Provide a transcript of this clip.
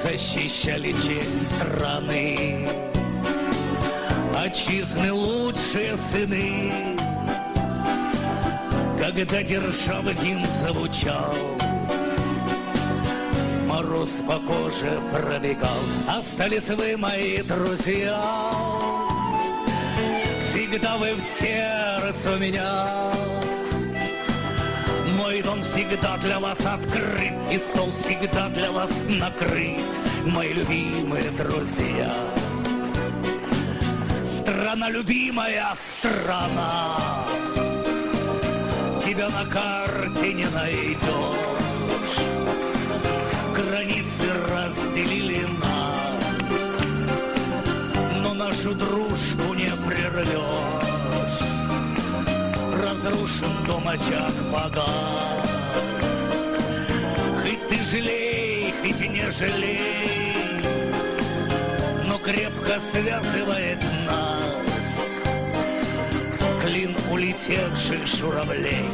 защищали честь страны, отчизны лучшие сыны. Когда державы гимн звучал, мороз по коже пробегал. Остались вы, мои друзья, всегда вы в сердце у меня. Мой дом всегда для вас открыт, и стол всегда для вас накрыт, мои любимые друзья. Страна, любимая страна, тебя на карте не найдешь. Границы разделили нас, но нашу дружбу не прервешь. Разрушен дом, очаг погас. Хоть ты жалей, хоть и не жалей, но крепко связывает нас клин улетевших журавлей.